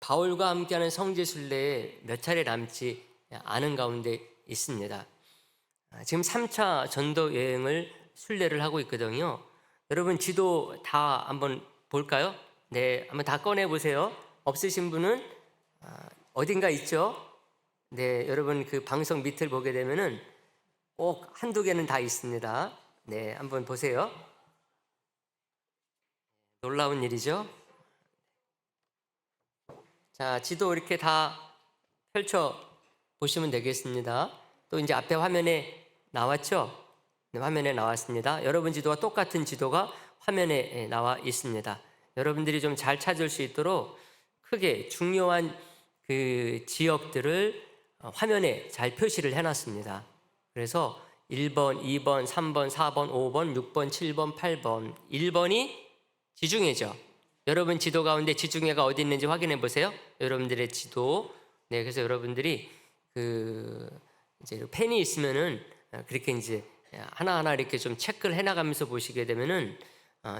바울과 함께하는 성지 순례에 몇 차례 남지 않은 가운데 있습니다. 지금 3차 전도 여행을 순례를 하고 있거든요. 여러분 지도 다 한번 볼까요? 네, 한번 다 꺼내 보세요. 없으신 분은 어딘가 있죠? 네, 여러분 그 방송 밑을 보게 되면은 꼭 한두 개는 다 있습니다. 네, 한번 보세요. 놀라운 일이죠. 자, 지도 이렇게 다 펼쳐 보시면 되겠습니다. 또 이제 앞에 화면에 나왔죠? 네, 화면에 나왔습니다. 여러분 지도와 똑같은 지도가 화면에 나와 있습니다. 여러분들이 좀 잘 찾을 수 있도록 크게 중요한 그 지역들을 화면에 잘 표시를 해놨습니다. 그래서 1번, 2번, 3번, 4번, 5번, 6번, 7번, 8번, 1번이 지중해죠. 여러분 지도 가운데 지중해가 어디 있는지 확인해 보세요. 여러분들의 지도. 네, 그래서 여러분들이 이제 펜이 있으면은 그렇게 이제 하나하나 이렇게 좀 체크를 해나가면서 보시게 되면은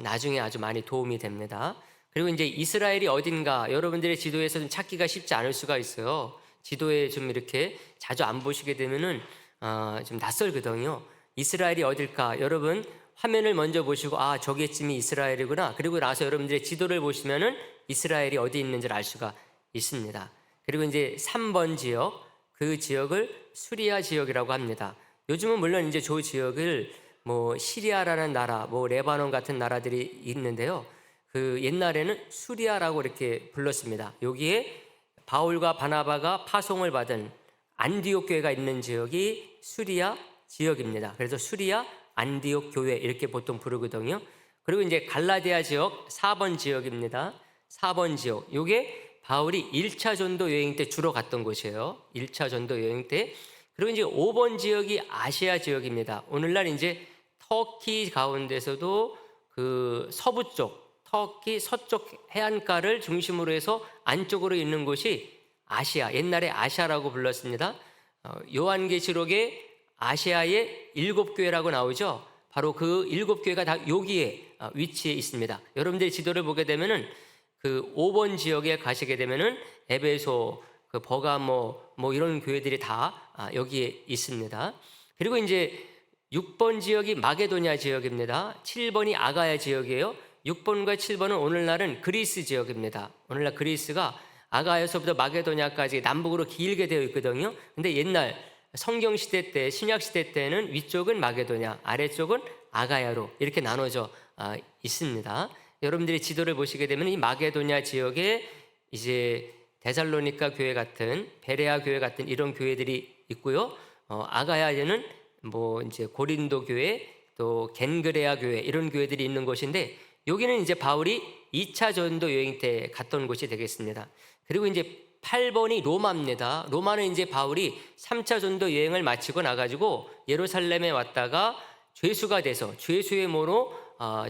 나중에 아주 많이 도움이 됩니다. 그리고 이제 이스라엘이 어딘가 여러분들의 지도에서 좀 찾기가 쉽지 않을 수가 있어요. 지도에 좀 이렇게 자주 안 보시게 되면은 좀 낯설거든요. 이스라엘이 어딜까? 여러분 화면을 먼저 보시고 저기쯤이 이스라엘이구나. 그리고 나서 여러분들의 지도를 보시면은 이스라엘이 어디 있는지를 알 수가 있습니다. 그리고 이제 3번 지역, 그 지역을 수리아 지역이라고 합니다. 요즘은 물론 이제 저 지역을 뭐 시리아라는 나라, 뭐 레바논 같은 나라들이 있는데요. 그 옛날에는 수리아라고 이렇게 불렀습니다. 여기에 바울과 바나바가 파송을 받은 안디옥 교회가 있는 지역이 수리아 지역입니다. 그래서 수리아 안디옥 교회 이렇게 보통 부르거든요. 그리고 이제 갈라디아 지역 4번 지역입니다. 4번 지역. 요게 바울이 1차 전도 여행 때 주로 갔던 곳이에요. 1차 전도 여행 때. 그리고 이제 5번 지역이 아시아 지역입니다. 오늘날 이제 터키 가운데서도 그 서부 쪽, 터키 서쪽 해안가를 중심으로 해서 안쪽으로 있는 곳이 아시아, 옛날에 아시아라고 불렀습니다. 요한계시록에 아시아의 7교회라고 나오죠. 바로 그 7교회가 다 여기에 위치해 있습니다. 여러분들이 지도를 보게 되면은 그 5번 지역에 가시게 되면은 에베소, 그 버가모 뭐 이런 교회들이 다 여기에 있습니다. 그리고 이제 6번 지역이 마게도냐 지역입니다. 7번이 아가야 지역이에요. 6번과 7번은 오늘날은 그리스 지역입니다. 오늘날 그리스가 아가야서부터 마게도냐까지 남북으로 길게 되어 있거든요. 근데 옛날 성경 시대 때, 신약 시대 때는 위쪽은 마게도냐, 아래쪽은 아가야로 이렇게 나눠져 있습니다. 여러분들이 지도를 보시게 되면 이 마게도냐 지역에 이제 데살로니가 교회 같은, 베레아 교회 같은 이런 교회들이 있고요. 아가야에는 뭐 이제 고린도 교회, 또 겐그레아 교회 이런 교회들이 있는 곳인데 여기는 이제 바울이 2차 전도 여행 때 갔던 곳이 되겠습니다. 그리고 이제 8번이 로마입니다. 로마는 이제 바울이 3차 전도 여행을 마치고 나가지고 예루살렘에 왔다가 죄수가 돼서 죄수의 모로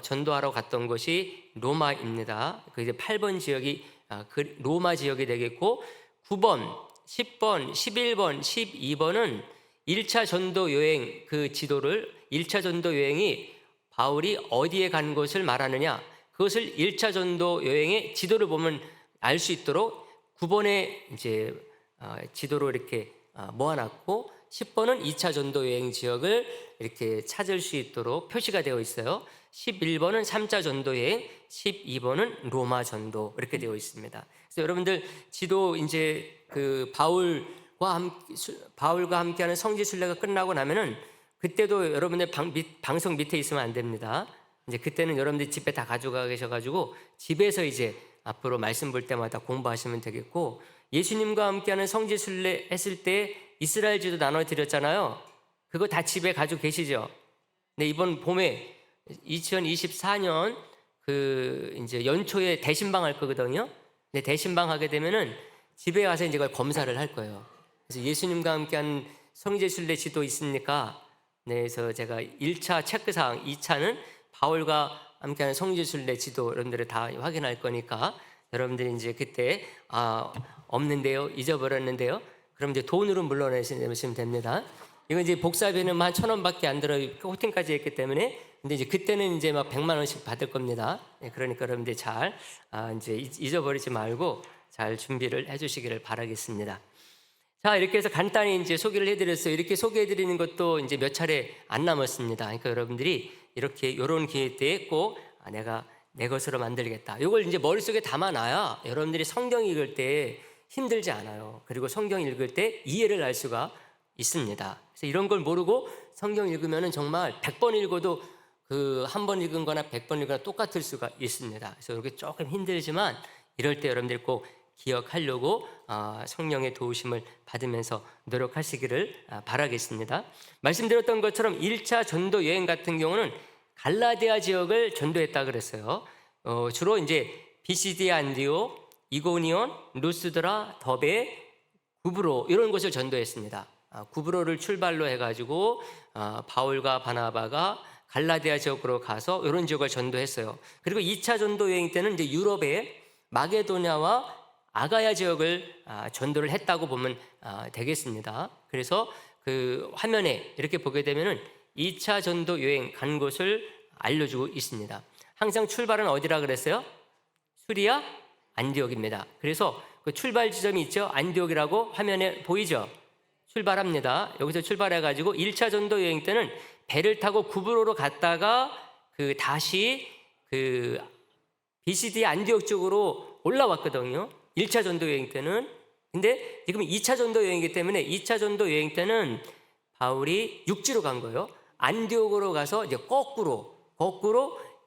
전도하러 갔던 곳이 로마입니다. 그 이제 8번 지역이 그 로마 지역이 되겠고 9번, 10번, 11번, 12번은 1차 전도 여행 그 지도를 1차 전도 여행이 바울이 어디에 간 것을 말하느냐 그것을 1차 전도 여행의 지도를 보면 알 수 있도록 9번에 이제 지도로 이렇게 모아놨고 10번은 2차 전도 여행 지역을 이렇게 찾을 수 있도록 표시가 되어 있어요. 11번은 3차 전도 여행, 12번은 로마 전도 이렇게 되어 있습니다. 그래서 여러분들 지도 이제 그 바울과 함께하는 성지 순례가 끝나고 나면은 그때도 여러분들 방송 밑에 있으면 안 됩니다. 이제 그때는 여러분들 집에 다 가져가 계셔가지고 집에서 이제 앞으로 말씀 볼 때마다 공부하시면 되겠고 예수님과 함께하는 성지 순례 했을 때 이스라엘 지도 나눠드렸잖아요. 그거 다 집에 가지고 계시죠? 근데 이번 봄에 2024년 그 이제 연초에 대신방 할 거거든요. 근데 대신방 하게 되면은 집에 가서 이제 그걸 검사를 할 거예요. 그래서 예수님과 함께한 성지 순례 지도 있습니까? 네, 그래서 제가 1차 체크사항, 2차는 바울과 함께하는 성지 순례 지도 여러분들을 다 확인할 거니까 여러분들이 이제 그때 없는데요, 잊어버렸는데요. 그럼 이제 돈으로 물러내시면 됩니다. 이건 이제 복사비는 한 1,000원밖에 안 들어요. 호텔까지 했기 때문에. 근데 이제 그때는 이제 막 100만 원씩 받을 겁니다. 그러니까 여러분들 잘 이제 잊어버리지 말고 잘 준비를 해주시기를 바라겠습니다. 자, 이렇게 해서 간단히 이제 소개를 해드렸어요. 이렇게 소개해드리는 것도 이제 몇 차례 안 남았습니다. 그러니까 여러분들이 이렇게 이런 기회 때에 꼭 내가 내 것으로 만들겠다. 이걸 이제 머릿속에 담아놔야 여러분들이 성경 읽을 때 힘들지 않아요. 그리고 성경 읽을 때 이해를 할 수가 있습니다. 그래서 이런 걸 모르고 성경 읽으면은 정말 100번 읽어도 그 한 번 읽은 거나 100번 읽거나 똑같을 수가 있습니다. 그래서 이렇게 조금 힘들지만 이럴 때 여러분들이 꼭 기억하려고 성령의 도우심을 받으면서 노력하시기를 바라겠습니다. 말씀드렸던 것처럼 1차 전도 여행 같은 경우는 갈라디아 지역을 전도했다 그랬어요. 주로 이제 비시디아 안디오, 이고니온, 루스드라, 더베, 구브로 이런 곳을 전도했습니다. 구브로를 출발로 해가지고 바울과 바나바가 갈라디아 지역으로 가서 이런 지역을 전도했어요. 그리고 2차 전도 여행 때는 이제 유럽의 마게도냐와 아가야 지역을 전도를 했다고 보면 되겠습니다. 그래서 그 화면에 이렇게 보게 되면은 2차 전도 여행 간 곳을 알려주고 있습니다. 항상 출발은 어디라 그랬어요? 수리아 안디옥입니다. 그래서 그 출발 지점이 있죠. 안디옥이라고 화면에 보이죠? 출발합니다. 여기서 출발해가지고 1차 전도 여행 때는 배를 타고 구브로로 갔다가 그 다시 그 비시디 안디옥 쪽으로 올라왔거든요. 1차 전도 여행 때는. 근데 지금 2차 전도 여행이기 때문에 2차 전도 여행 때는 바울이 육지로 간 거예요. 안디옥으로 가서 이제 거꾸로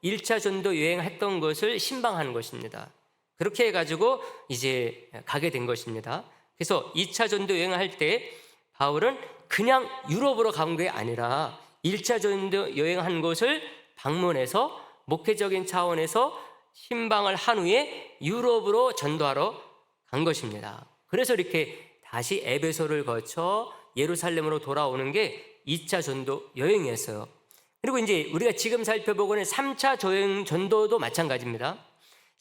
1차 전도 여행했던 것을 신방하는 것입니다. 그렇게 해가지고 이제 가게 된 것입니다. 그래서 2차 전도 여행을 할 때 바울은 그냥 유럽으로 간 게 아니라 1차 전도 여행한 곳을 방문해서 목회적인 차원에서 신방을 한 후에 유럽으로 전도하러 간 것입니다. 그래서 이렇게 다시 에베소를 거쳐 예루살렘으로 돌아오는 게 2차 전도 여행이었어요. 그리고 이제 우리가 지금 살펴보고는 3차 전도도 마찬가지입니다.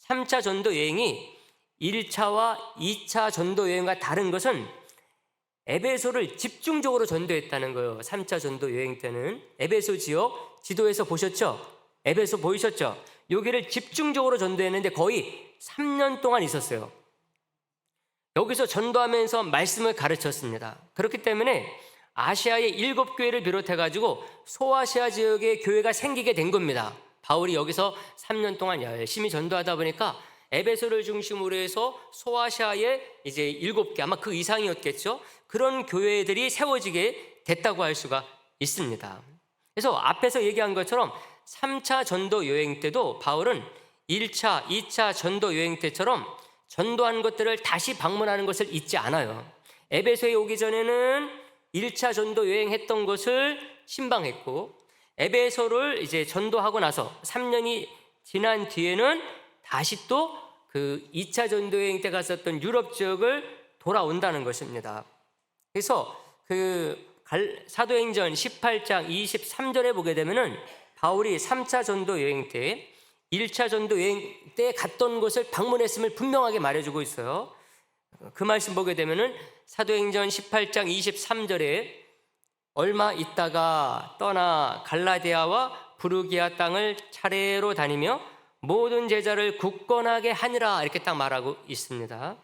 3차 전도 여행이 1차와 2차 전도 여행과 다른 것은 에베소를 집중적으로 전도했다는 거예요. 3차 전도 여행 때는 에베소 지역 지도에서 보셨죠? 에베소 보이셨죠? 여기를 집중적으로 전도했는데 거의 3년 동안 있었어요. 여기서 전도하면서 말씀을 가르쳤습니다. 그렇기 때문에 아시아의 7교회를 비롯해가지고 소아시아 지역의 교회가 생기게 된 겁니다. 바울이 여기서 3년 동안 열심히 전도하다 보니까 에베소를 중심으로 해서 소아시아의 이제 7개, 아마 그 이상이었겠죠. 그런 교회들이 세워지게 됐다고 할 수가 있습니다. 그래서 앞에서 얘기한 것처럼 3차 전도 여행 때도 바울은 1차, 2차 전도 여행 때처럼 전도한 것들을 다시 방문하는 것을 잊지 않아요. 에베소에 오기 전에는 1차 전도 여행했던 것을 신방했고, 에베소를 이제 전도하고 나서 3년이 지난 뒤에는 다시 또 그 2차 전도 여행 때 갔었던 유럽 지역을 돌아온다는 것입니다. 그래서 그 사도행전 18장 23절에 보게 되면은 바울이 3차 전도 여행 때 1차 전도 여행 때 갔던 곳을 방문했음을 분명하게 말해주고 있어요. 그 말씀 보게 되면은 사도행전 18장 23절에 얼마 있다가 떠나 갈라디아와 부르기아 땅을 차례로 다니며 모든 제자를 굳건하게 하니라 이렇게 딱 말하고 있습니다.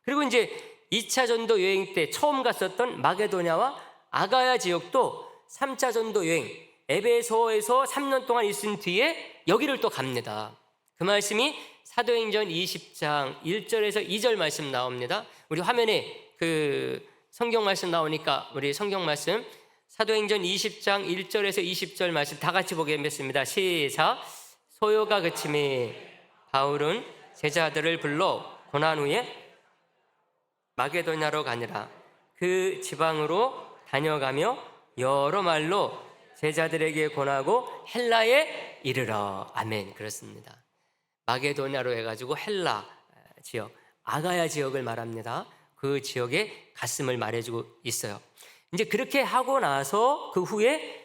그리고 이제 2차 전도 여행 때 처음 갔었던 마게도냐와 아가야 지역도 3차 전도 여행 에베소에서 3년 동안 있은 뒤에 여기를 또 갑니다. 그 말씀이 사도행전 20장 1절에서 2절 말씀 나옵니다. 우리 화면에 그 성경 말씀 나오니까 우리 성경 말씀 사도행전 20장 1절에서 20절 말씀 다 같이 보겠습니다. 시작. 소요가 그치매 바울은 제자들을 불러 고난 후에 마게도냐로 가니라. 그 지방으로 다녀가며 여러 말로 제자들에게 권하고 헬라에 이르러. 아멘. 그렇습니다. 마게도냐로 해가지고 헬라 지역, 아가야 지역을 말합니다. 그 지역에 갔음을 말해주고 있어요. 이제 그렇게 하고 나서 그 후에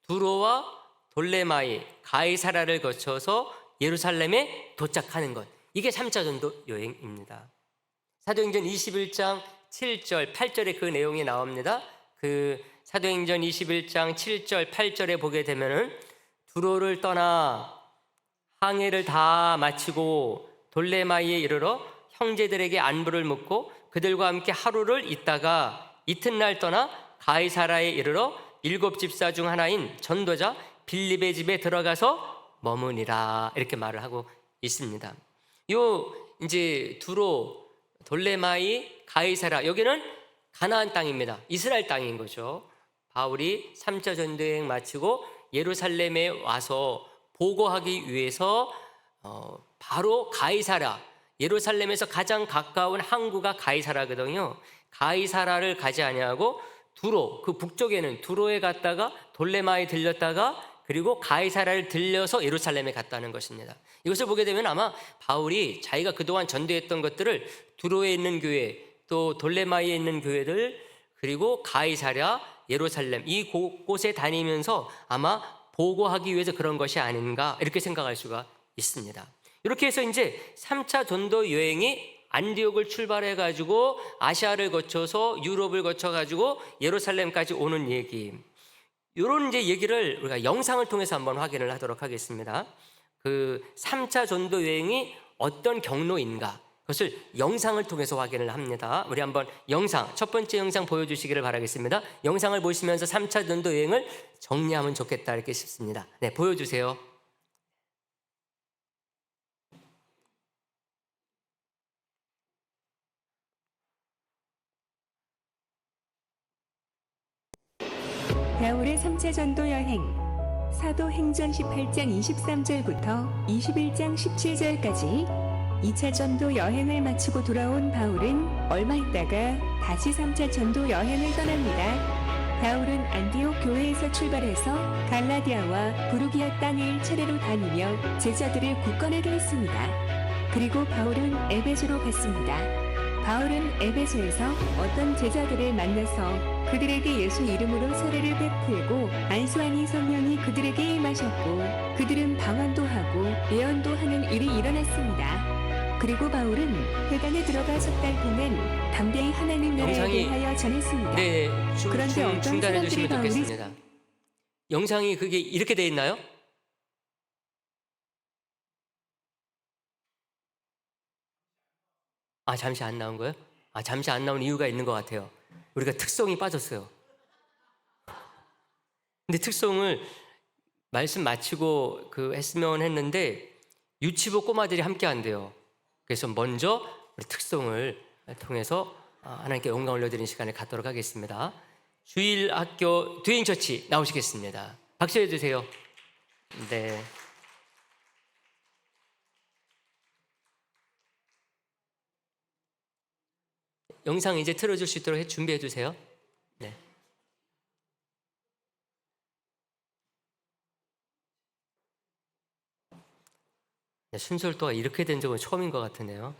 두로와 돌레마이, 가이사라를 거쳐서 예루살렘에 도착하는 것, 이게 3차 전도 여행입니다. 사도행전 21장 7절, 8절에 그 내용이 나옵니다. 그 사도행전 21장 7절, 8절에 보게 되면은 두로를 떠나 항해를 다 마치고 돌레마이에 이르러 형제들에게 안부를 묻고 그들과 함께 하루를 있다가 이튿날 떠나 가이사라에 이르러 7집사 중 하나인 전도자 빌립의 집에 들어가서 머무니라, 이렇게 말을 하고 있습니다. 요 이제 두로, 돌레마이, 가이사라, 여기는 가나안 땅입니다. 이스라엘 땅인 거죠. 바울이 3차 전도 여행 마치고 예루살렘에 와서 보고하기 위해서 바로 가이사라, 예루살렘에서 가장 가까운 항구가 가이사라거든요. 가이사라를 가지 아니하고 두로, 그 북쪽에는 두로에 갔다가 돌레마에 들렸다가 그리고 가이사라를 들려서 예루살렘에 갔다는 것입니다. 이것을 보게 되면 아마 바울이 자기가 그동안 전도했던 것들을 두로에 있는 교회, 또 돌레마에 있는 교회들, 그리고 가이사랴, 예루살렘, 이 곳곳에 다니면서 아마 보고하기 위해서 그런 것이 아닌가, 이렇게 생각할 수가 있습니다. 이렇게 해서 이제 3차 전도 여행이 안디옥을 출발해 가지고 아시아를 거쳐서 유럽을 거쳐 가지고 예루살렘까지 오는 얘기, 이런 이제 얘기를 우리가 영상을 통해서 한번 확인을 하도록 하겠습니다. 그 3차 전도 여행이 어떤 경로인가, 그것을 영상을 통해서 확인을 합니다. 우리 한번 영상, 첫 번째 영상 보여주시기를 바라겠습니다. 영상을 보시면서 3차 전도 여행을 정리하면 좋겠다, 이렇게 싶습니다. 네, 보여주세요. 바울의 3차 전도 여행, 사도행전 18장 23절부터 21장 17절까지 2차 전도 여행을 마치고 돌아온 바울은 얼마 있다가 다시 3차 전도 여행을 떠납니다. 바울은 안디옥 교회에서 출발해서 갈라디아와 부르기아 땅을 차례로 다니며 제자들을 굳건하게 했습니다. 그리고 바울은 에베소로 갔습니다. 바울은 에베소에서 어떤 제자들을 만나서 그들에게 예수 이름으로 세례를 베풀고 안수하니 성령이 그들에게 임하셨고 그들은 방언도 하고 예언도 하는 일이 일어났습니다. 그리고 바울은 회당에 들어가 석 달 동안 담대히 하나님 나라에 대하여 전했습니다. 네, 그런데 어떤 중단해 사람들이 주시면 바울이 좋겠습니다. 영상이 그게 이렇게 돼 있나요? 잠시 안 나온 거예요? 잠시 안 나온 이유가 있는 것 같아요. 우리가 특성이 빠졌어요. 근데 특성을 말씀 마치고 했으면 했는데 유치부 꼬마들이 함께 한대요. 그래서 먼저 우리 특성을 통해서 하나님께 영광 올려드리는 시간을 갖도록 하겠습니다. 주일학교 두행처치 나오시겠습니다. 박수해 주세요. 네. 영상 이제 틀어줄 수 있도록 준비해 주세요. 네. 네, 순서도가 이렇게 된 적은 처음인 것 같은데요.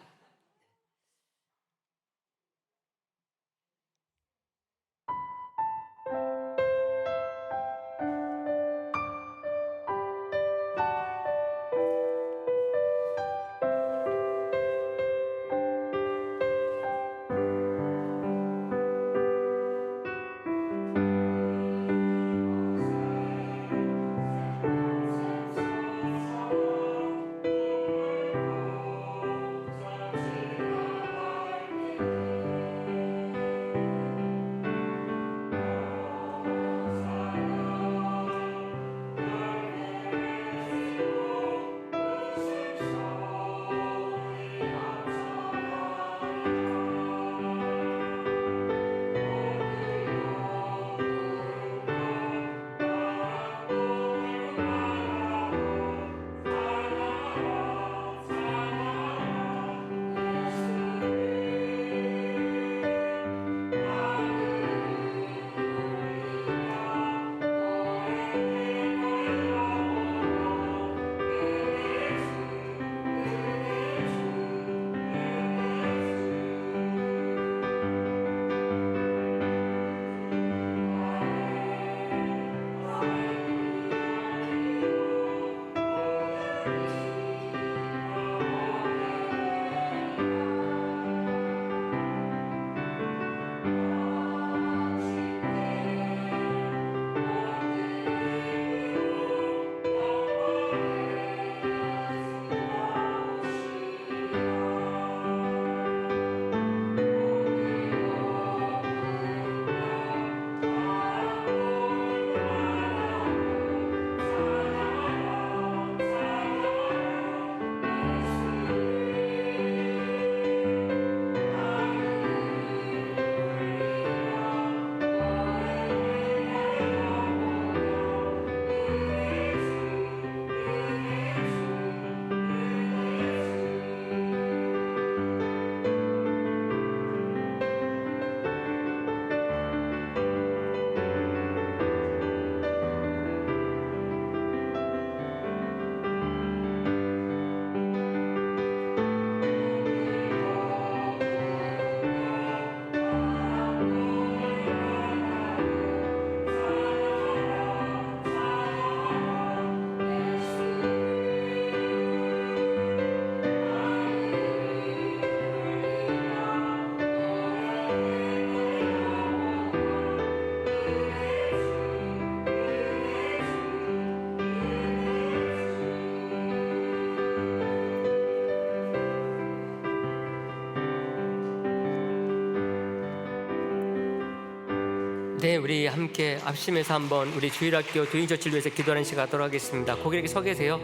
네, 우리 함께 앞심에서 한번 우리 주일학교 도인처치를 위해서 기도하는 시간 갖도록 하겠습니다. 거기 이렇게 서 계세요.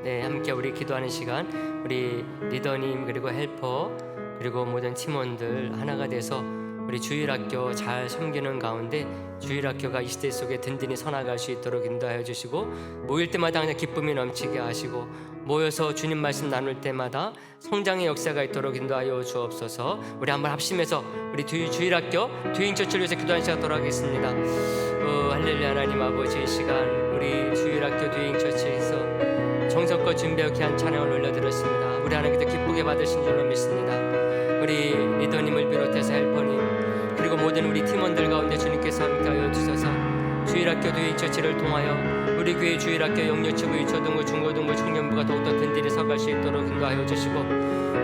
네, 함께 우리 기도하는 시간, 우리 리더님 그리고 헬퍼 그리고 모든 팀원들 하나가 돼서 우리 주일학교 잘 섬기는 가운데 주일학교가 이 시대 속에 든든히 서나갈 수 있도록 인도하여 주시고, 모일 때마다 그냥 기쁨이 넘치게 하시고, 모여서 주님 말씀 나눌 때마다 성장의 역사가 있도록 인도하여 주옵소서. 우리 한번 합심해서 우리 주일학교 도인처치를 위해서 기도하는 시간 갖도록 하겠습니다. 할렐루야. 하나님 아버지, 이 시간 우리 주일학교 도인처치에서 정성껏 준비하여 귀한 찬양을 올려드렸습니다. 우리 하나님께서 기쁘게 받으신 줄로 믿습니다. 우리 리더님을 비롯해서 헬퍼님 그리고 모든 우리 팀원들 가운데 주님께서 함께하여 주셔서 주일학교 도인처치를 통하여 우리 교회 주일학교 영유치부 유초등부 중고등부 청년부가 더욱더 든든히 서갈 수 있도록 인도하여 주시고,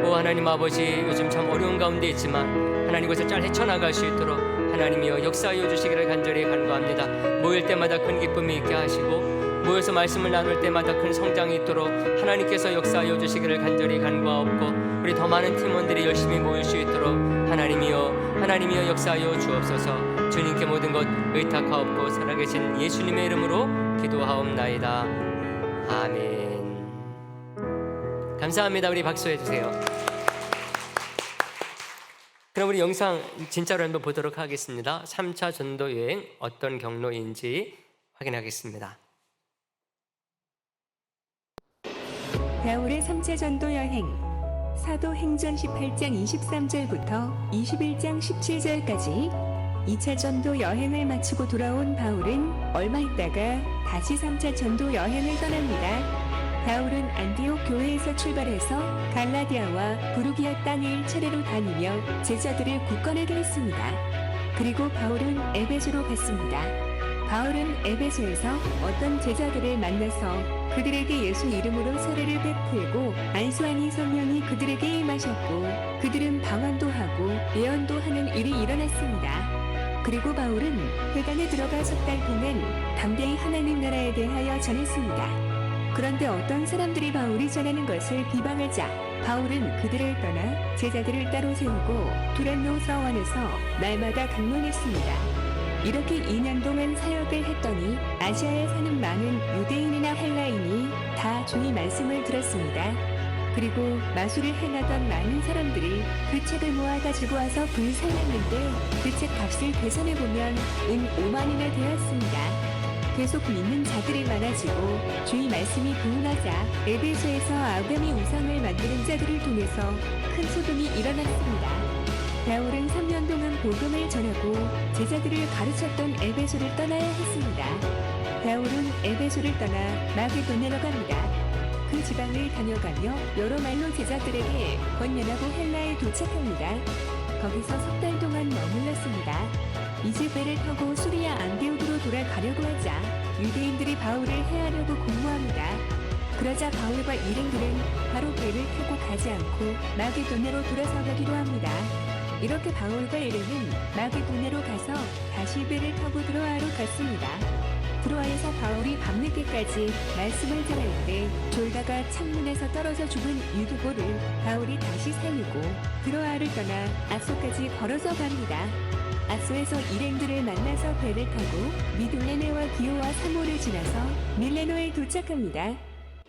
오 하나님 아버지, 요즘 참 어려운 가운데 있지만 하나님 것을 잘 헤쳐나갈 수 있도록 하나님이여 역사하여 주시기를 간절히 간구합니다. 모일 때마다 큰 기쁨이 있게 하시고 모여서 말씀을 나눌 때마다 큰 성장이 있도록 하나님께서 역사하여 주시기를 간절히 간구하옵고, 우리 더 많은 팀원들이 열심히 모일 수 있도록 하나님이여 역사하여 주옵소서. 주님께 모든 것 의탁하옵고 살아계신 예수님의 이름으로 기도하옵나이다. 아멘. 감사합니다. 우리 박수해 주세요. 그럼 우리 영상 진짜로 한번 보도록 하겠습니다. 3차 전도 여행 어떤 경로인지 확인하겠습니다. 바울의 3차 전도 여행. 사도행전 18장 23절부터 21장 17절까지 2차 전도 여행을 마치고 돌아온 바울은 얼마 있다가 다시 3차 전도 여행을 떠납니다. 바울은 안디옥 교회에서 출발해서 갈라디아와 부르기아 땅을 차례로 다니며 제자들을 굳건하게 했습니다. 그리고 바울은 에베소로 갔습니다. 바울은 에베소에서 어떤 제자들을 만나서 그들에게 예수 이름으로 세례를 베풀고 안수하니 성령이 그들에게 임하셨고 그들은 방언도 하고 예언도 하는 일이 일어났습니다. 그리고 바울은 회당에 들어가 석 달 동안 담대히 하나님 나라에 대하여 전했습니다. 그런데 어떤 사람들이 바울이 전하는 것을 비방하자 바울은 그들을 떠나 제자들을 따로 세우고 두란노 서원에서 날마다 강론했습니다. 이렇게 2년 동안 사역을 했더니 아시아에 사는 많은 유대인이나 헬라인이 다 주의 말씀을 들었습니다. 그리고 마술을 행하던 많은 사람들이 그 책을 모아 가지고 와서 불살랐는데 그 책 값을 계산해보면 은 5만이나 되었습니다. 계속 믿는 자들이 많아지고 주의 말씀이 부흥하자 에베소에서 아가미 우상을 만드는 자들을 통해서 큰 소동이 일어났습니다. 바울은 3년 동안 복음을 전하고 제자들을 가르쳤던 에베소를 떠나야 했습니다. 바울은 에베소를 떠나 마게도냐로 갑니다. 그 지방을 다녀가며 여러 말로 제자들에게 권면하고 헬라에 도착합니다. 거기서 석 달 동안 머물렀습니다. 이제 배를 타고 수리아 안디옥으로 돌아가려고 하자 유대인들이 바울을 해하려고 공모합니다. 그러자 바울과 일행들은 바로 배를 타고 가지 않고 마게도냐로 돌아서 가기로 합니다. 이렇게 바울과 일행은 마게도냐로 가서 다시 배를 타고 드로아로 갔습니다. 드로아에서 바울이 밤늦게까지 말씀을 전할 때 졸다가 창문에서 떨어져 죽은 유두보를 바울이 다시 살리고 드로아를 떠나 아소까지 걸어서 갑니다. 아소에서 일행들을 만나서 배를 타고 미둘레네와 기오와 사모를 지나서 밀레노에 도착합니다.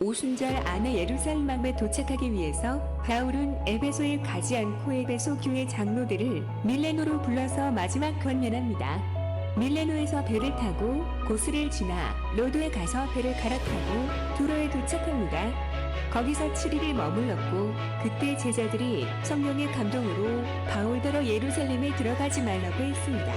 오순절 안에 예루살렘에 도착하기 위해서 바울은 에베소에 가지 않고 에베소 교회 장로들을 밀레노로 불러서 마지막 권면합니다. 밀레노에서 배를 타고 고스를 지나 로도에 가서 배를 갈아타고 두로에 도착합니다. 거기서 7일을 머물렀고 그때 제자들이 성령의 감동으로 바울더러 예루살렘에 들어가지 말라고 했습니다.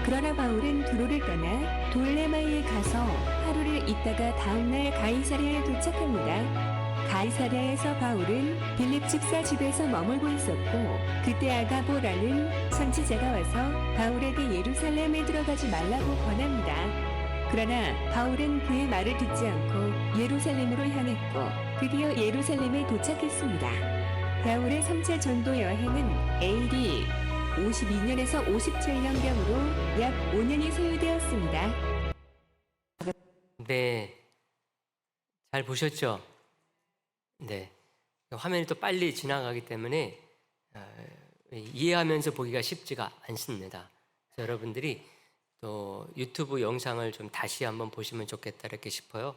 그러나 바울은 두로를 떠나 돌레마이에 가서 하루를 있다가 다음날 가이사랴에 도착합니다. 가이사랴에서 바울은 빌립 집사 집에서 머물고 있었고 그때 아가보라는 선지자가 와서 바울에게 예루살렘에 들어가지 말라고 권합니다. 그러나 바울은 그의 말을 듣지 않고 예루살렘으로 향했고 드디어 예루살렘에 도착했습니다. 바울의 3차 전도 여행은 AD 52년에서 57년경으로 약 5년이 소요되었습니다. 네, 잘 보셨죠? 네, 화면이 또 빨리 지나가기 때문에 이해하면서 보기가 쉽지가 않습니다. 여러분들이 또 유튜브 영상을 좀 다시 한번 보시면 좋겠다 이렇게 싶어요.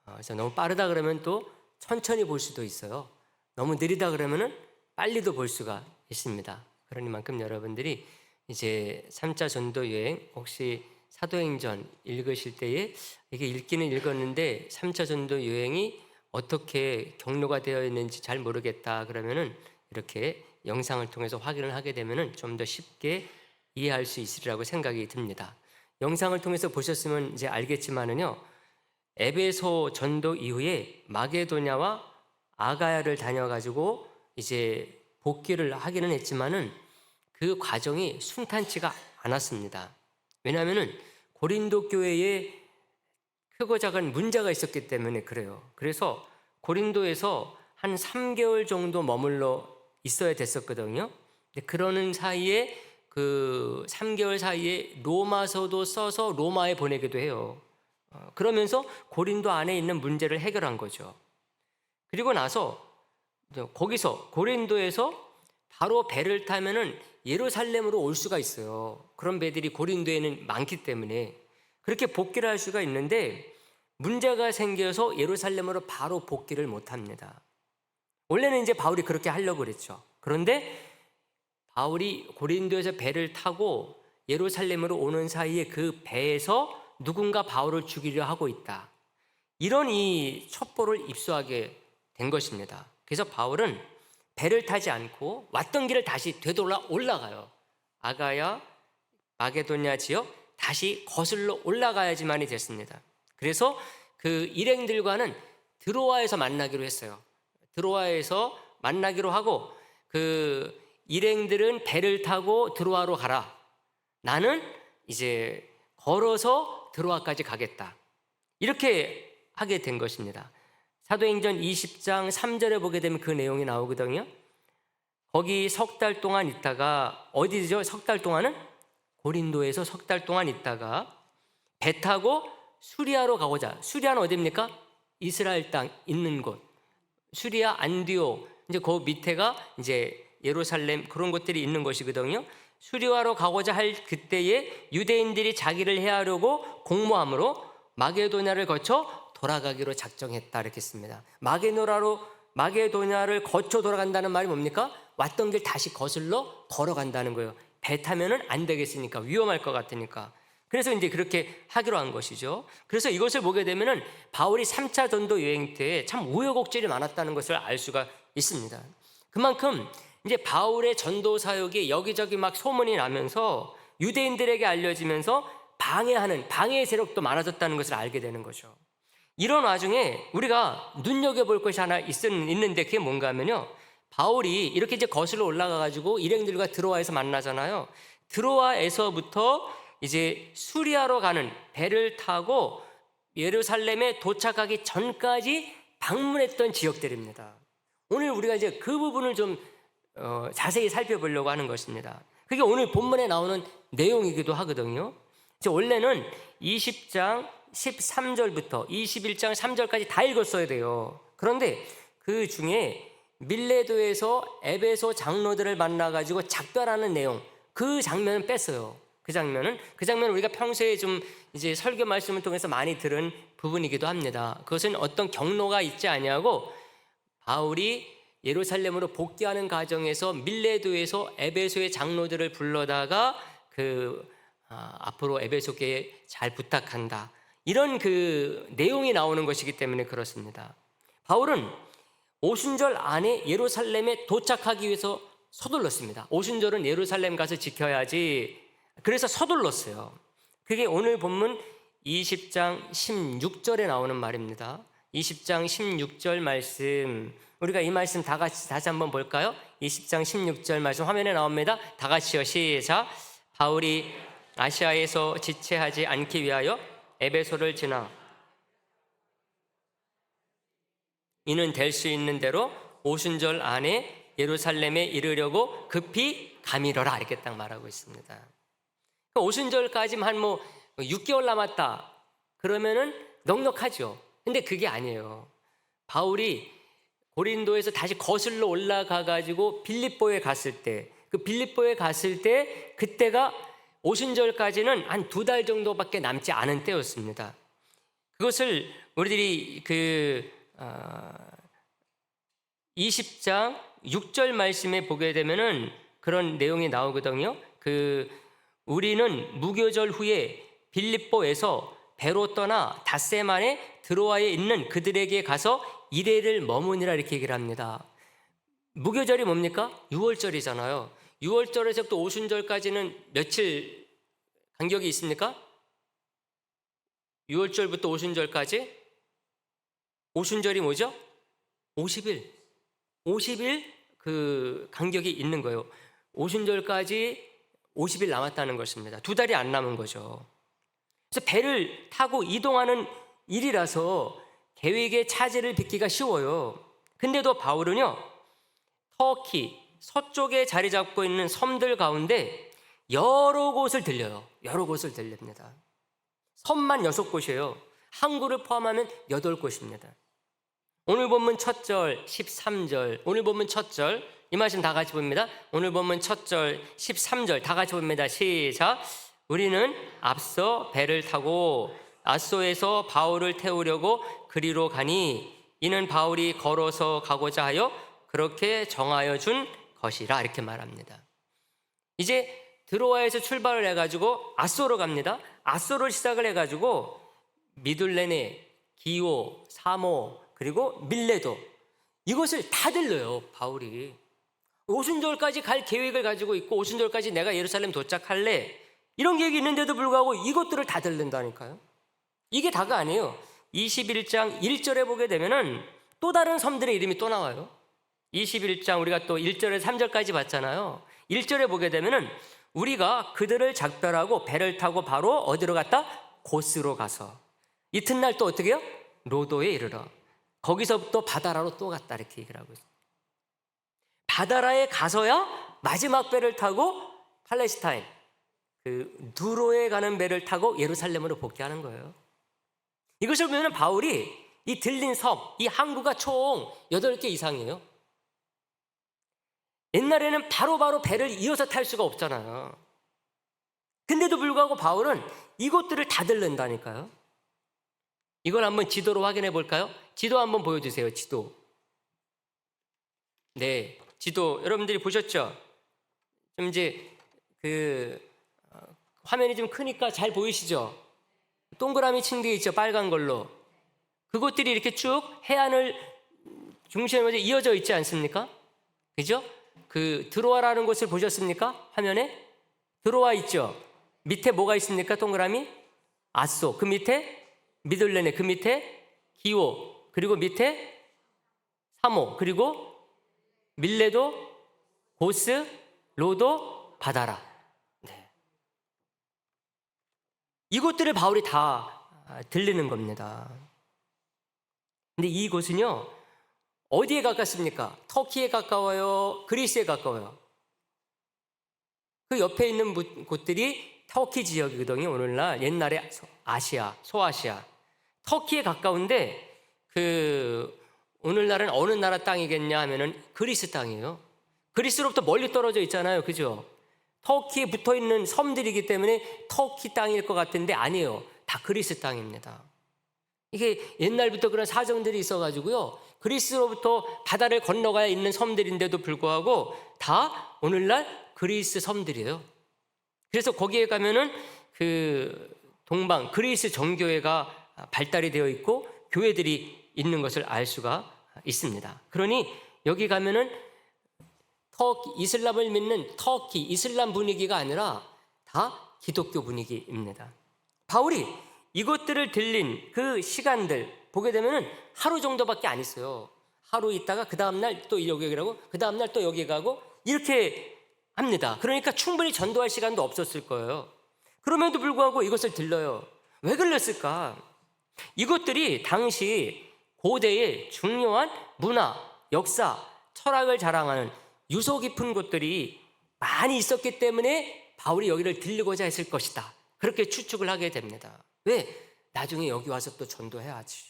그래서 너무 빠르다 그러면 또 천천히 볼 수도 있어요. 너무 느리다 그러면은 빨리도 볼 수가 있습니다. 그러니만큼 여러분들이 이제 3차 전도 여행 혹시 사도행전 읽으실 때에 이게 읽기는 읽었는데 3차 전도 여행이 어떻게 경로가 되어 있는지 잘 모르겠다 그러면은 이렇게 영상을 통해서 확인을 하게 되면은 좀 더 쉽게 이해할 수 있으리라고 생각이 듭니다. 영상을 통해서 보셨으면 이제 알겠지만은요. 에베소 전도 이후에 마게도냐와 아가야를 다녀가지고 이제 복귀를 하기는 했지만은 그 과정이 순탄치가 않았습니다. 왜냐하면은 고린도 교회에 크고 작은 문제가 있었기 때문에 그래요. 그래서 고린도에서 한 3개월 정도 머물러 있어야 됐었거든요. 근데 그러는 사이에 그 3개월 사이에 로마서도 써서 로마에 보내기도 해요. 그러면서 고린도 안에 있는 문제를 해결한 거죠. 그리고 나서 거기서 고린도에서 바로 배를 타면은 예루살렘으로 올 수가 있어요. 그런 배들이 고린도에는 많기 때문에 그렇게 복귀를 할 수가 있는데 문제가 생겨서 예루살렘으로 바로 복귀를 못 합니다. 원래는 이제 바울이 그렇게 하려고 그랬죠. 그런데 바울이 고린도에서 배를 타고 예루살렘으로 오는 사이에 그 배에서 누군가 바울을 죽이려 하고 있다. 이런 이 첩보를 입수하게 된 것입니다. 그래서 바울은 배를 타지 않고 왔던 길을 다시 되돌아 올라가요. 아가야, 마게도냐 지역 다시 거슬러 올라가야지만이 됐습니다. 그래서 그 일행들과는 드로아에서 만나기로 했어요. 드로아에서 만나기로 하고 그 일행들은 배를 타고 드로아로 가라. 나는 이제 걸어서 드로아까지 가겠다. 이렇게 하게 된 것입니다. 사도행전 20장 3절에 보게 되면 그 내용이 나오거든요. 거기 석 달 동안 있다가 어디죠? 석 달 동안은 고린도에서 석 달 동안 있다가 배 타고 수리아로 가고자. 수리아는 어디입니까? 이스라엘 땅 있는 곳. 수리아 안디오 이제 그 밑에가 이제 예루살렘 그런 곳들이 있는 것이거든요. 수리아로 가고자 할 그때에 유대인들이 자기를 해하려고 공모함으로 마게도냐를 거쳐 돌아가기로 작정했다 이렇게 씁니다. 마게도냐를 거쳐 돌아간다는 말이 뭡니까? 왔던 길 다시 거슬러 걸어간다는 거예요. 배 타면은 안 되겠으니까 위험할 것 같으니까. 그래서 이제 그렇게 하기로 한 것이죠. 그래서 이것을 보게 되면은 바울이 3차 전도 여행 때 참 우여곡절이 많았다는 것을 알 수가 있습니다. 그만큼 이제 바울의 전도 사역이 여기저기 막 소문이 나면서 유대인들에게 알려지면서 방해의 세력도 많아졌다는 것을 알게 되는 거죠. 이런 와중에 우리가 눈여겨볼 것이 하나 있는데 그게 뭔가 하면요. 바울이 이렇게 이제 거슬러 올라가가지고 일행들과 드로아에서 만나잖아요. 드로아에서부터 이제 수리아로 가는 배를 타고 예루살렘에 도착하기 전까지 방문했던 지역들입니다. 오늘 우리가 이제 그 부분을 좀 자세히 살펴보려고 하는 것입니다. 그게 오늘 본문에 나오는 내용이기도 하거든요. 원래는 20장 13절부터 21장 3절까지 다 읽었어야 돼요. 그런데 그 중에 밀레도에서 에베소 장로들을 만나가지고 작별하는 내용, 그 장면은 뺐어요. 그 장면은 우리가 평소에 좀 이제 설교 말씀을 통해서 많이 들은 부분이기도 합니다. 그것은 어떤 경로가 있지 아니하고 바울이 예루살렘으로 복귀하는 과정에서 밀레도에서 에베소의 장로들을 불러다가 앞으로 에베소교회에 잘 부탁한다. 이런 그 내용이 나오는 것이기 때문에 그렇습니다. 바울은 오순절 안에 예루살렘에 도착하기 위해서 서둘렀습니다. 오순절은 예루살렘 가서 지켜야지. 그래서 서둘렀어요. 그게 오늘 본문 20장 16절에 나오는 말입니다. 20장 16절 말씀, 우리가 이 말씀 다 같이 다시 한번 볼까요? 20장 16절 말씀 화면에 나옵니다. 다 같이요. 시작. 바울이 아시아에서 지체하지 않기 위하여 에베소를 지나 이는 될 수 있는 대로 오순절 안에 예루살렘에 이르려고 급히 가미러라 이렇게 딱 말하고 있습니다. 그러니까 오순절까지만 한 6개월 남았다 그러면은 넉넉하죠. 근데 그게 아니에요. 바울이 고린도에서 다시 거슬러 올라가 가지고 빌립보에 갔을 때, 그 빌립보에 갔을 때 그때가 오순절까지는 한 2달 정도밖에 남지 않은 때였습니다. 그것을 우리들이 20장 6절 말씀에 보게 되면은 그런 내용이 나오거든요. 우리는 무교절 후에 빌립보에서 배로 떠나 닷새만에 드로아에 있는 그들에게 가서 이레를 머무니라 이렇게 얘기를 합니다. 무교절이 뭡니까? 6월절이잖아요. 6월절에서부터 오순절까지는 며칠 간격이 있습니까? 6월절부터 오순절까지? 오순절이 뭐죠? 50일. 50일 그 간격이 있는 거예요. 오순절까지 50일 남았다는 것입니다. 2달이 안 남은 거죠. 그래서 배를 타고 이동하는 일이라서 계획의 차질을 빚기가 쉬워요. 근데도 바울은요, 터키 서쪽에 자리 잡고 있는 섬들 가운데 여러 곳을 들려요. 여러 곳을 들립니다. 섬만 6곳이에요. 항구를 포함하면 8곳입니다. 오늘 본문 첫 절, 13절, 오늘 본문 첫 절, 이 말씀 다 같이 봅니다. 오늘 본문 첫 절, 13절 다 같이 봅니다. 시작. 우리는 앞서 배를 타고 앗소에서 바울을 태우려고 그리로 가니 이는 바울이 걸어서 가고자 하여 그렇게 정하여 준 것이라 이렇게 말합니다. 이제 드로아에서 출발을 해가지고 앗소로 갑니다. 앗소를 시작을 해가지고 미둘레네, 기오, 사모 그리고 밀레도 이것을 다 들러요. 바울이 오순절까지 갈 계획을 가지고 있고 오순절까지 내가 예루살렘 도착할래 이런 계획이 있는데도 불구하고 이것들을 다 들른다니까요. 이게 다가 아니에요. 21장 1절에 보게 되면은 또 다른 섬들의 이름이 또 나와요. 21장 우리가 또 1절에서 3절까지 봤잖아요. 1절에 보게 되면은 우리가 그들을 작별하고 배를 타고 바로 어디로 갔다? 고스로 가서 이튿날 또 어떻게 해요? 로도에 이르러 거기서부터 바다라로 또 갔다 이렇게 얘기를 하고 있어요. 바다라에 가서야 마지막 배를 타고 팔레스타인 두로에 가는 배를 타고 예루살렘으로 복귀하는 거예요. 이것을 보면 바울이 이 들린 섬, 이 항구가 총 8개 이상이에요. 옛날에는 바로바로 배를 이어서 탈 수가 없잖아요. 근데도 불구하고 바울은 이곳들을 다 들른다니까요. 이걸 한번 지도로 확인해 볼까요? 지도 한번 보여주세요. 지도. 네, 지도 여러분들이 보셨죠? 좀 이제 화면이 좀 크니까 잘 보이시죠? 동그라미 친 게 있죠, 빨간 걸로. 그곳들이 이렇게 쭉 해안을 중심으로 이어져 있지 않습니까? 그죠? 드로아라는 곳을 보셨습니까? 화면에 드로아 있죠? 밑에 뭐가 있습니까? 동그라미? 앗소. 그 밑에 미들레네. 그 밑에 기오. 그리고 밑에 사모. 그리고 밀레도, 고스, 로도, 바다라. 네. 이곳들을 바울이 다 들리는 겁니다. 근데 이곳은요, 어디에 가깝습니까? 터키에 가까워요? 그리스에 가까워요? 그 옆에 있는 곳들이 터키 지역이거든요. 오늘날 옛날에 아시아, 소아시아. 터키에 가까운데 오늘날은 어느 나라 땅이겠냐 하면은 그리스 땅이에요. 그리스로부터 멀리 떨어져 있잖아요. 그죠? 터키에 붙어 있는 섬들이기 때문에 터키 땅일 것 같은데 아니에요. 다 그리스 땅입니다. 이게 옛날부터 그런 사정들이 있어가지고요. 그리스로부터 바다를 건너가야 있는 섬들인데도 불구하고 다 오늘날 그리스 섬들이에요. 그래서 거기에 가면은 동방 그리스 정교회가 발달이 되어 있고 교회들이 있는 것을 알 수가 있습니다. 그러니 여기 가면은 이슬람을 믿는 터키 이슬람 분위기가 아니라 다 기독교 분위기입니다. 바울이 이것들을 들린 그 시간들 보게 되면은 하루 정도밖에 안 있어요. 하루 있다가 그 다음날 또 여기 가고 그 다음날 또 여기 가고 이렇게 합니다. 그러니까 충분히 전도할 시간도 없었을 거예요. 그럼에도 불구하고 이것을 들러요. 왜 그랬을까? 이것들이 당시 고대의 중요한 문화, 역사, 철학을 자랑하는 유서 깊은 곳들이 많이 있었기 때문에 바울이 여기를 들리고자 했을 것이다. 그렇게 추측을 하게 됩니다. 왜? 나중에 여기 와서 또 전도해야지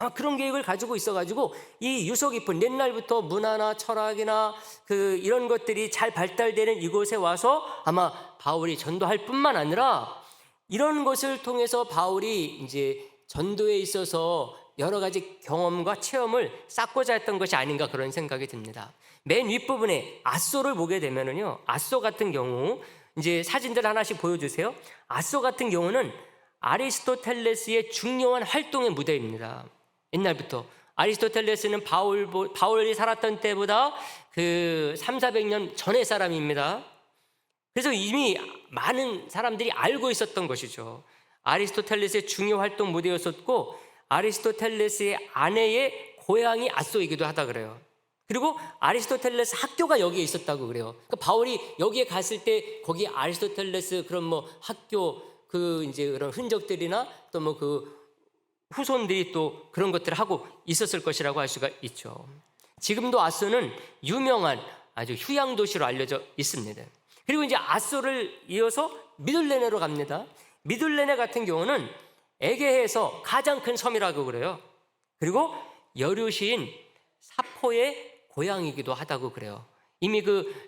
그런 계획을 가지고 있어가지고 이 유서 깊은 옛날부터 문화나 철학이나 이런 것들이 잘 발달되는 이곳에 와서 아마 바울이 전도할 뿐만 아니라 이런 것을 통해서 바울이 이제 전도에 있어서 여러 가지 경험과 체험을 쌓고자 했던 것이 아닌가 그런 생각이 듭니다. 맨 윗부분에 아소를 보게 되면은요, 아소 같은 경우 이제 사진들 하나씩 보여주세요. 아소 같은 경우는 아리스토텔레스의 중요한 활동의 무대입니다. 옛날부터 아리스토텔레스는 바울이 살았던 때보다 300~400년 전의 사람입니다. 그래서 이미 많은 사람들이 알고 있었던 것이죠. 아리스토텔레스의 중요 활동 무대였었고 아리스토텔레스의 아내의 고향이 아소이기도 하다 그래요. 그리고 아리스토텔레스 학교가 여기에 있었다고 그래요. 그러니까 바울이 여기에 갔을 때 거기 아리스토텔레스 그런 뭐 학교 이제 그런 흔적들이나 또 후손들이 또 그런 것들을 하고 있었을 것이라고 할 수가 있죠. 지금도 아소는 유명한 아주 휴양 도시로 알려져 있습니다. 그리고 이제 아소를 이어서 미둘레네로 갑니다. 미둘레네 같은 경우는 에게해에서 가장 큰 섬이라고 그래요. 그리고 여류시인 사포의 고향이기도 하다고 그래요. 이미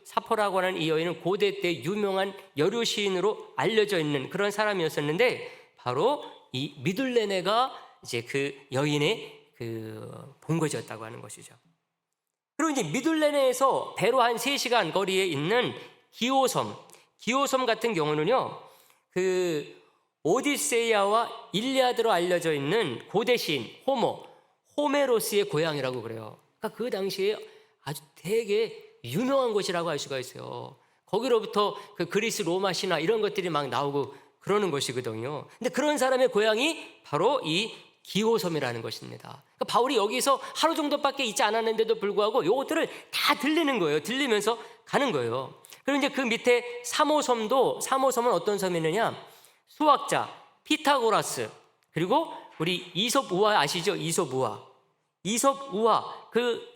사포라고 하는 이 여인은 고대 때 유명한 여류시인으로 알려져 있는 그런 사람이었었는데 바로 이 미둘레네가 이제 그 여인의 본거지였다고 하는 것이죠. 그리고 이제 미둘레네에서 배로 한 3시간 거리에 있는 기호섬 같은 경우는요, 오디세이아와 일리아드로 알려져 있는 고대 시인 호메로스의 고향이라고 그래요. 그러니까 그 당시에 아주 되게 유명한 곳이라고 할 수가 있어요. 거기로부터 그리스 로마 신화 이런 것들이 막 나오고 그러는 것이거든요. 근데 그런 사람의 고향이 바로 이 기호섬이라는 것입니다. 그러니까 바울이 여기서 하루 정도밖에 있지 않았는데도 불구하고 이것들을 다 들리는 거예요. 들리면서 가는 거예요. 그리고 이제 그 밑에 사모섬은 어떤 섬이느냐? 수학자 피타고라스, 그리고 우리 이솝 우화 아시죠? 이솝 우화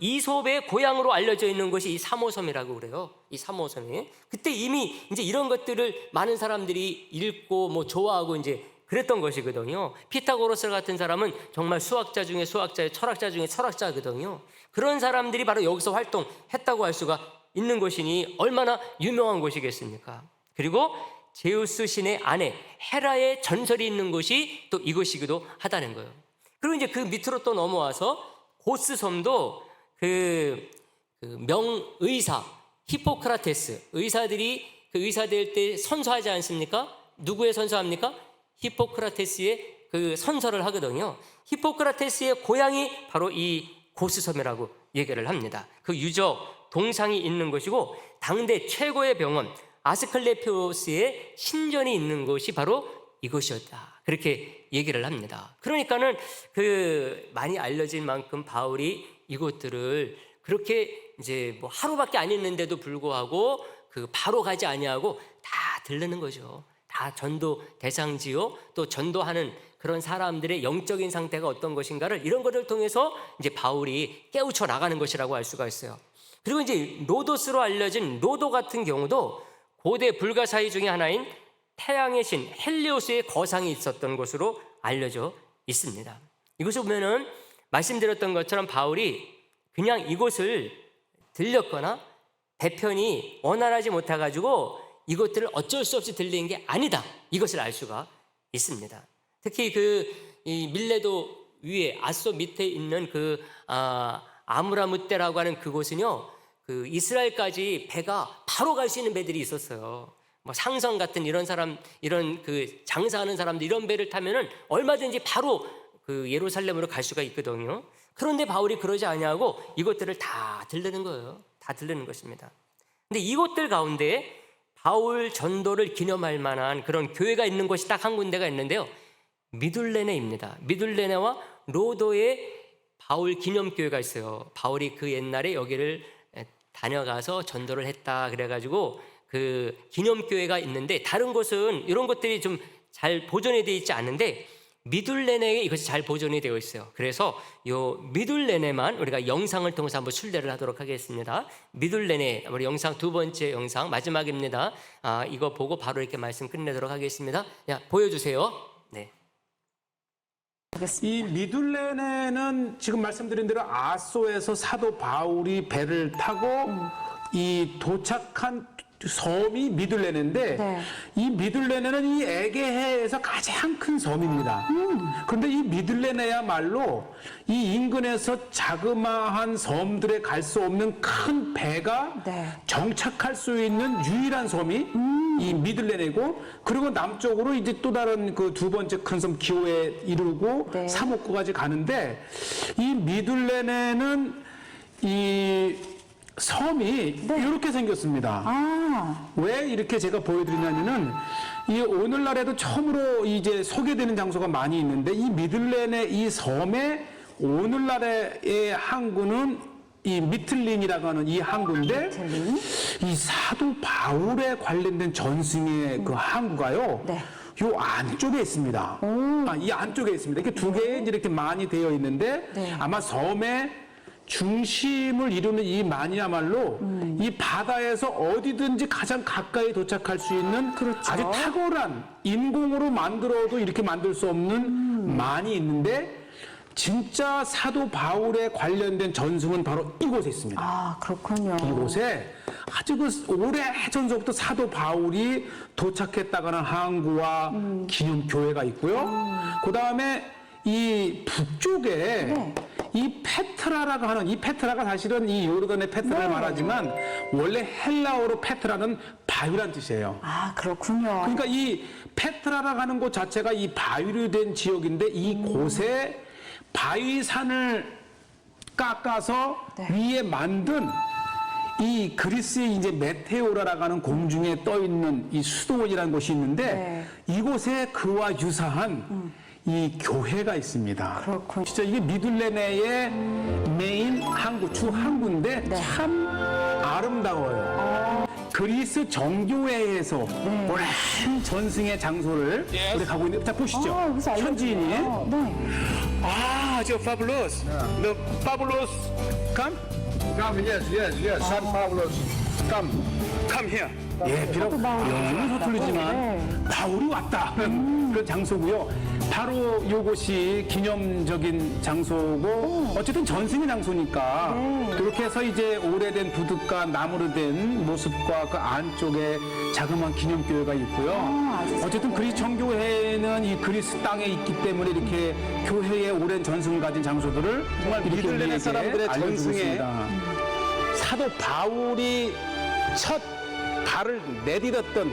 이솝의 고향으로 알려져 있는 것이 이 사모섬이라고 그래요. 이 사모섬이 그때 이미 이제 이런 것들을 많은 사람들이 읽고 좋아하고 이제 그랬던 것이거든요. 피타고라스 같은 사람은 정말 수학자 중에 수학자의 철학자 중에 철학자거든요. 그런 사람들이 바로 여기서 활동했다고 할 수가 있는 것이니 얼마나 유명한 곳이겠습니까? 그리고 제우스 신의 아내 헤라의 전설이 있는 곳이 또 이곳이기도 하다는 거예요. 그리고 이제 그 밑으로 또 넘어와서 고스섬도 명의사 히포크라테스, 의사들이 의사 될 때 선서하지 않습니까? 누구의 선서합니까? 히포크라테스의 선서를 하거든요. 히포크라테스의 고향이 바로 이 고스섬이라고 얘기를 합니다. 유적 동상이 있는 곳이고 당대 최고의 병원 아스클레피오스의 신전이 있는 곳이 바로 이곳이었다. 그렇게 얘기를 합니다. 그러니까는 많이 알려진 만큼 바울이 이곳들을 그렇게 이제 하루밖에 안 있는데도 불구하고 바로 가지 아니하고 다 들르는 거죠. 다 전도 대상지요. 또 전도하는 그런 사람들의 영적인 상태가 어떤 것인가를 이런 것을 통해서 이제 바울이 깨우쳐 나가는 것이라고 할 수가 있어요. 그리고 이제 로도스로 알려진 로도 같은 경우도 고대 불가사의 중에 하나인 태양의 신 헬리오스의 거상이 있었던 것으로 알려져 있습니다. 이것을 보면은 말씀드렸던 것처럼 바울이 그냥 이곳을 들렸거나 배편이 원활하지 못해가지고 이것들을 어쩔 수 없이 들린 게 아니다. 이것을 알 수가 있습니다. 특히 이 밀레도 위에 아소 밑에 있는 아무라무떼라고 하는 그곳은요, 이스라엘까지 배가 바로 갈 수 있는 배들이 있었어요. 상선 같은 이런 장사하는 사람들 이런 배를 타면은 얼마든지 바로 예루살렘으로 갈 수가 있거든요. 그런데 바울이 그러지 아니하고 이것들을 다 들르는 거예요. 다 들르는 것입니다. 근데 이곳들 가운데 바울 전도를 기념할 만한 그런 교회가 있는 곳이 딱 한 군데가 있는데요. 미둘레네입니다. 미둘레네와 로도에 바울 기념교회가 있어요. 바울이 옛날에 여기를 다녀가서 전도를 했다 그래가지고 기념교회가 있는데 다른 곳은 이런 것들이 좀 잘 보존이 되어 있지 않은데 미둘레네에 이것이 잘 보존이 되어 있어요. 그래서 요 미둘레네만 우리가 영상을 통해서 한번 순례를 하도록 하겠습니다. 미둘레네 우리 영상 2번째 영상 마지막입니다. 이거 보고 바로 이렇게 말씀 끝내도록 하겠습니다. 보여주세요. 네. 이 미둘레네는 지금 말씀드린 대로 아소에서 사도 바울이 배를 타고 이 도착한 섬이 미둘레네인데 네. 이 미둘레네는 이 에게해에서 가장 큰 섬입니다. 그런데 이 미둘레네야말로 이 인근에서 자그마한 섬들에 갈 수 없는 큰 배가 네. 정착할 수 있는 유일한 섬이 이 미들레네고, 그리고 남쪽으로 이제 또 다른 그 두 번째 큰 섬 기호에 이르고 네. 사목구까지 가는데, 이 미들레네는 이 섬이 이렇게 생겼습니다. 아, 왜 이렇게 제가 보여드리냐면은 이 오늘날에도 처음으로 이제 소개되는 장소가 많이 있는데, 이 미들레네 이 섬의 오늘날의 항구는 이 미틀린이라고 하는 이 항구인데, 이 사도 바울에 관련된 전승의 그 항구가요. 네. 요 안쪽에 있습니다. 이 안쪽에 있습니다. 이렇게 두 개 이렇게 많이 되어 있는데, 네. 아마 섬의 중심을 이루는 이 만이야말로 이 바다에서 어디든지 가장 가까이 도착할 수 있는 그렇죠. 아주 탁월한, 인공으로 만들어도 이렇게 만들 수 없는 만이 있는데, 진짜 사도 바울에 관련된 전승은 바로 이곳에 있습니다. 아, 그렇군요. 이곳에 아주 그 오래전서부터 사도 바울이 도착했다가는 항구와 기념교회가 있고요. 그 다음에 이 북쪽에 네. 이 페트라라고 하는, 이 페트라가 사실은 이 요르단의 페트라를 네. 말하지만 원래 헬라어로 페트라는 바위란 뜻이에요. 아, 그렇군요. 그러니까 이 페트라라고 하는 곳 자체가 이 바위로 된 지역인데, 이 곳에 바위산을 깎아서 네. 위에 만든 이 그리스의 이제 메테오라라고 하는 공중에 떠 있는 이 수도원이라는 곳이 있는데, 이곳에 그와 유사한 이 교회가 있습니다. 그렇군요. 진짜 이게 미둘레네의 메인 항구, 주 항구인데 네. 참 아름다워요. 그리스 정교회에서 오랜 전승의 장소를 우리 가고 있는데, 자 보시죠. 아, 여기서 현지인이. 알려주세요. 네. 아, 저 파블로스. The Pablos come? Come, yes, San Pablo's. Come. Come here. 예, 비록 바울이 영문은 서툴리지만 네. 바울이 왔다는 그런 장소고요. 바로 이곳이 기념적인 장소고, 어쨌든 전승의 장소니까 그렇게 해서 이제 오래된 부둣과 나무로 된 모습과 그 안쪽에 자그마한 기념교회가 있고요. 어쨌든 그리스 정교회는 이 그리스 땅에 있기 때문에 이렇게 교회의 오랜 전승을 가진 장소들을 정말 미들레네 사람들의 전승에 사도 바울이 첫 발을 내딛었던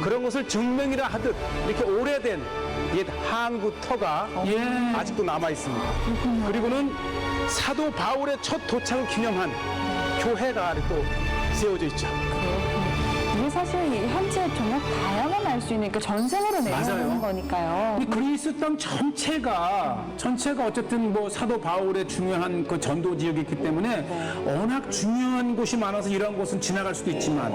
그런 것을 증명이라 하듯 이렇게 오래된 옛 항구터가 아직도 남아 있습니다. 그리고는 사도 바울의 첫 도착을 기념한 교회가 또 세워져 있죠. 이게 사실 이 현지에 정말 다양한 알 수 있는, 그러니까 전생으로 맞아요. 내려오는 거니까요. 이 그리스 땅 전체가 어쨌든 뭐 사도 바울의 중요한 그 전도 지역이기 때문에 워낙 중요한 곳이 많아서 이러한 곳은 지나갈 수도 있지만,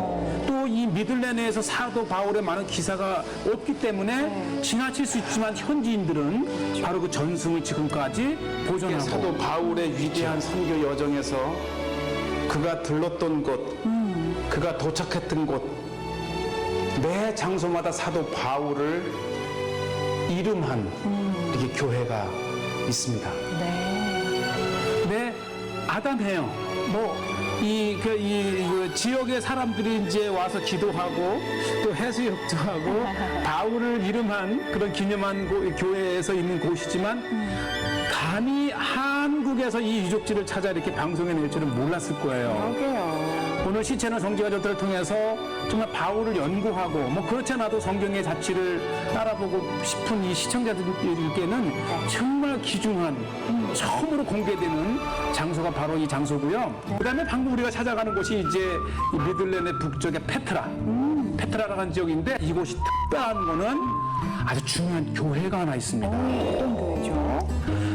또 이 미들레네에서 사도 바울의 많은 기사가 없기 때문에 지나칠 수 있지만, 현지인들은 바로 그 전승을 지금까지 보존하고, 사도 바울의 위대한 선교 여정에서 그가 들렀던 곳, 그가 도착했던 곳, 매 장소마다 사도 바울을 이름한 이렇게 교회가 있습니다. 네, 아담해요. 뭐, 그 지역의 사람들이 이제 와서 기도하고 또 해수욕도 하고 바울을 이름한 그런 기념한 교회에서 있는 곳이지만, 감히 한국에서 이 유적지를 찾아 이렇게 방송에 낼 줄은 몰랐을 거예요. 그러게요. 오늘 시체나 성지가족들을 통해서 정말 바울을 연구하고, 뭐 그렇지 않아도 성경의 자취를 따라보고 싶은 이 시청자들에게는 정말 귀중한, 처음으로 공개되는 장소가 바로 이 장소고요. 그다음에 방금 우리가 찾아가는 곳이 이제 이 미들레네 북쪽의 페트라라는 하는 지역인데, 이곳이 특별한 거는 아주 중요한 교회가 하나 있습니다. 어떤 교회죠?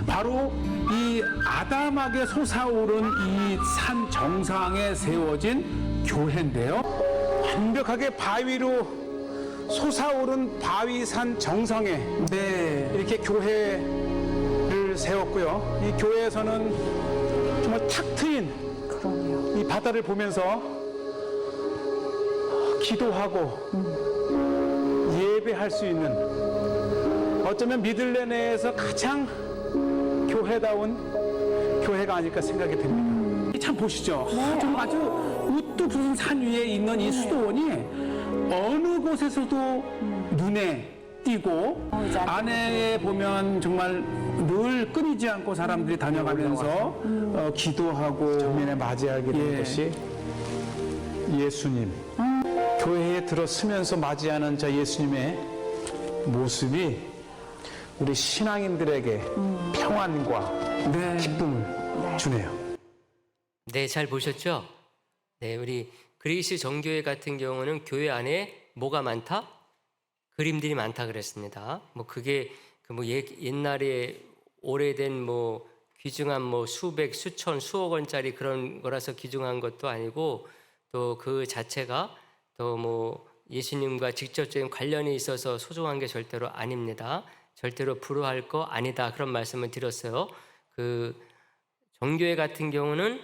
바로 이 아담하게 솟아오른 이 산 정상에 세워진 교회인데요. 완벽하게 바위로 솟아오른 바위산 정상에 이렇게 교회를 세웠고요. 이 교회에서는 정말 탁 트인 그럼요. 이 바다를 보면서 기도하고 예배할 수 있는, 어쩌면 미들레 내에서 가장 교회다운 교회가 아닐까 생각이 듭니다. 참 보시죠. 좀 아주 우뚝 솟은 산 위에 있는 이 수도원이 어느 곳에서도 눈에 띄고 안에 보면 정말 늘 끊이지 않고 사람들이 다녀가면서 기도하고 정면에 맞이하게 된 예. 것이 예수님. 교회에 들어서면서 맞이하는 저 예수님의 모습이 우리 신앙인들에게 평안과 네. 기쁨을 주네요. 네, 잘 보셨죠? 네, 우리 그리스 정교회 같은 경우는 교회 안에 뭐가 많다? 그림들이 많다 그랬습니다. 뭐 그게 옛날에 오래된 뭐 귀중한 뭐 수백, 수천, 수억 원짜리 그런 거라서 귀중한 것도 아니고 또 그 자체가 또 뭐 예수님과 직접적인 관련이 있어서 소중한 게 절대로 아닙니다. 절대로 불효할 거 아니다 그런 말씀을 드렸어요. 그 정교회 같은 경우는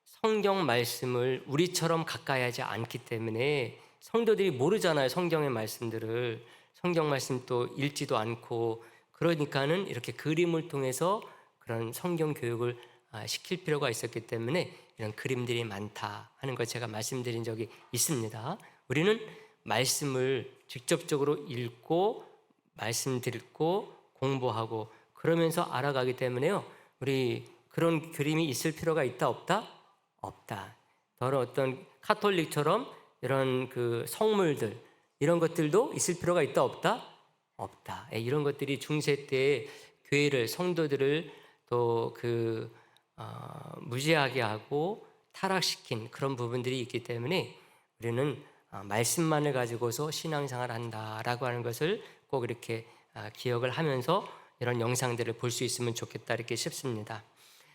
성경 말씀을 우리처럼 가까이 하지 않기 때문에 성도들이 모르잖아요. 성경의 말씀들을. 성경 말씀 또 읽지도 않고 그러니까는 이렇게 그림을 통해서 그런 성경 교육을 시킬 필요가 있었기 때문에 이런 그림들이 많다 하는 걸 제가 말씀드린 적이 있습니다. 우리는 말씀을 직접적으로 읽고 말씀 듣고 공부하고 그러면서 알아가기 때문에요. 우리 그런 그림이 있을 필요가 있다 없다? 없다. 더러 어떤 카톨릭처럼 이런 그 성물들 이런 것들도 있을 필요가 있다 없다? 없다. 이런 것들이 중세 때 교회를 성도들을 또 무지하게 하고 타락시킨 그런 부분들이 있기 때문에 우리는 말씀만을 가지고서 신앙생활을 한다라고 하는 것을 꼭 이렇게 기억을 하면서 이런 영상들을 볼 수 있으면 좋겠다 이렇게 싶습니다.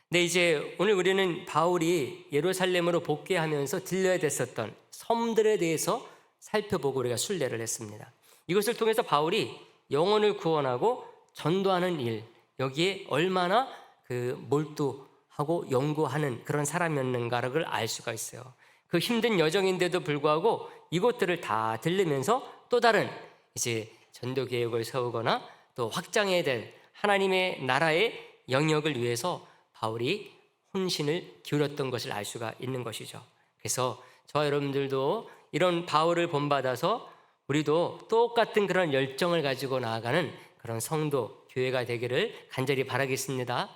네, 이제 오늘 우리는 바울이 예루살렘으로 복귀하면서 들려야 됐었던 섬들에 대해서 살펴보고 우리가 순례를 했습니다. 이것을 통해서 바울이 영혼을 구원하고 전도하는 일, 여기에 얼마나 몰두하고 연구하는 그런 사람이었는가를 알 수가 있어요. 그 힘든 여정인데도 불구하고 이곳들을 다 들리면서 또 다른 이제 전도 계획을 세우거나 또 확장해야 될 하나님의 나라의 영역을 위해서 바울이 혼신을 기울였던 것을 알 수가 있는 것이죠. 그래서 저와 여러분들도 이런 바울을 본받아서 우리도 똑같은 그런 열정을 가지고 나아가는 그런 성도, 교회가 되기를 간절히 바라겠습니다.